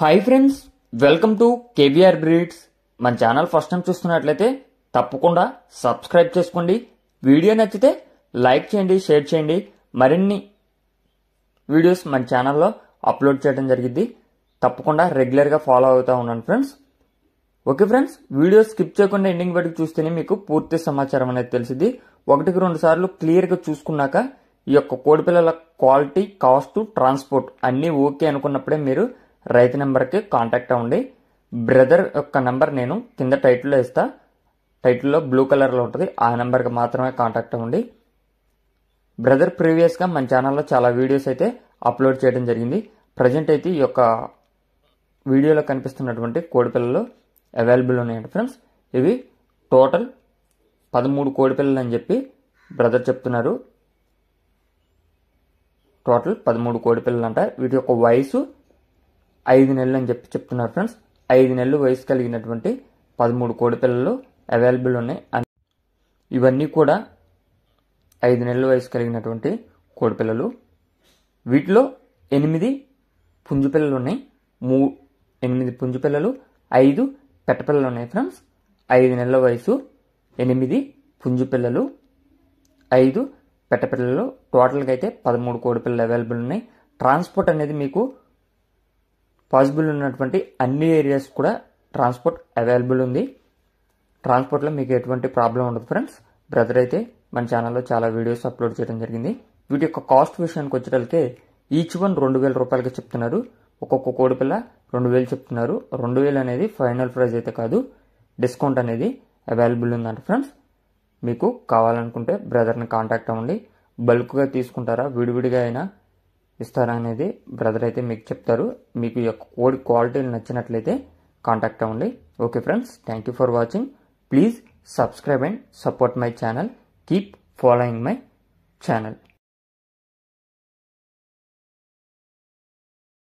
Hi friends, welcome to KVR breeds. మన channel first time చూస్తున్నట్లయితే తప్పకుండా సబ్స్క్రైబ్ చేసుకోండి. వీడియో నచ్చితే లైక్ చేయండి, షేర్ చేయండి. మరిన్ని వీడియోస్ మన ఛానల్లో అప్లోడ్ చేయడం జరిగింది. తప్పకుండా రెగ్యులర్గా ఫాలో అవుతూ ఉన్నాను friends. Okay friends, video skip చేయకుండా ఎండింగ్ వరకు చూస్తేనే మీకు పూర్తి సమాచారం అనేది తెలిసింది. 1-2 సార్లు క్లియర్గా చూసుకున్నాక ఈ యొక్క కోడిపిల్లల క్వాలిటీ, కాస్ట్, ట్రాన్స్పోర్ట్ అన్నీ ఓకే అనుకున్నప్పుడే మీరు రైతు నెంబర్కి కాంటాక్ట్ అవ్వండి. బ్రదర్ యొక్క నెంబర్ నేను కింద టైటిల్లో ఇస్తా. టైటిల్లో బ్లూ కలర్లో ఉంటుంది. ఆ నెంబర్కి మాత్రమే కాంటాక్ట్ అవ్వండి. బ్రదర్ ప్రీవియస్గా మన ఛానల్లో చాలా వీడియోస్ అయితే అప్లోడ్ చేయడం జరిగింది. ప్రజెంట్ అయితే ఈ యొక్క వీడియోలో కనిపిస్తున్నటువంటి కోడిపిల్లలు అవైలబుల్ ఉన్నాయండి ఫ్రెండ్స్. ఇవి టోటల్ 13 కోడిపిల్లలు అని చెప్పి బ్రదర్ చెప్తున్నారు. టోటల్ 13 కోడిపిల్లలు అంట. వీటి యొక్క వయసు 5 నెలలు అని చెప్పి చెప్తున్నారు ఫ్రెండ్స్. 5 నెలలు వయసు కలిగినటువంటి 13 కోడిపిల్లలు అవైలబుల్ ఉన్నాయి. ఇవన్నీ కూడా 5 నెలల వయసు కలిగినటువంటి కోడిపిల్లలు. వీటిలో 8 పుంజు పిల్లలు ఉన్నాయి. 8 పుంజు పిల్లలు, 5 పెట్టపిల్లలు ఉన్నాయి ఫ్రెండ్స్. 5 నెలల వయసు, 8 పుంజు పిల్లలు, 5 పెట్టపిల్లలు. టోటల్గా అయితే 13 కోడిపిల్లలు అవైలబుల్ ఉన్నాయి. ట్రాన్స్పోర్ట్ అనేది మీకు పాసిబుల్ ఉన్నటువంటి అన్ని ఏరియాస్ కూడా ట్రాన్స్పోర్ట్ అవైలబుల్ ఉంది. ట్రాన్స్పోర్ట్లో మీకు ఎటువంటి ప్రాబ్లం ఉండదు ఫ్రెండ్స్. బ్రదర్ అయితే మన ఛానల్లో చాలా వీడియోస్ అప్లోడ్ చేయడం జరిగింది. వీటి యొక్క కాస్ట్ విషయానికి వచ్చేటప్పటికే ఈచ్ వన్ 2000 రూపాయలకి చెప్తున్నారు. ఒక్కొక్క కోడిపిల్ల 2000 చెప్తున్నారు. 2000 అనేది ఫైనల్ ప్రైస్ అయితే కాదు, డిస్కౌంట్ అనేది అవైలబుల్ ఉందంట ఫ్రెండ్స్. మీకు కావాలనుకుంటే బ్రదర్ని కాంటాక్ట్ అవ్వండి. బల్క్గా తీసుకుంటారా, విడివిడిగా అయినా ఇస్తారా అనేది బ్రదర్ అయితే మీకు చెప్తారు. మీకు ఈ యొక్క కోడి క్వాలిటీలు నచ్చినట్లయితే కాంటాక్ట్ అవ్వండి. Okay friends, thank you for watching. Please subscribe and support my channel. Keep following my channel.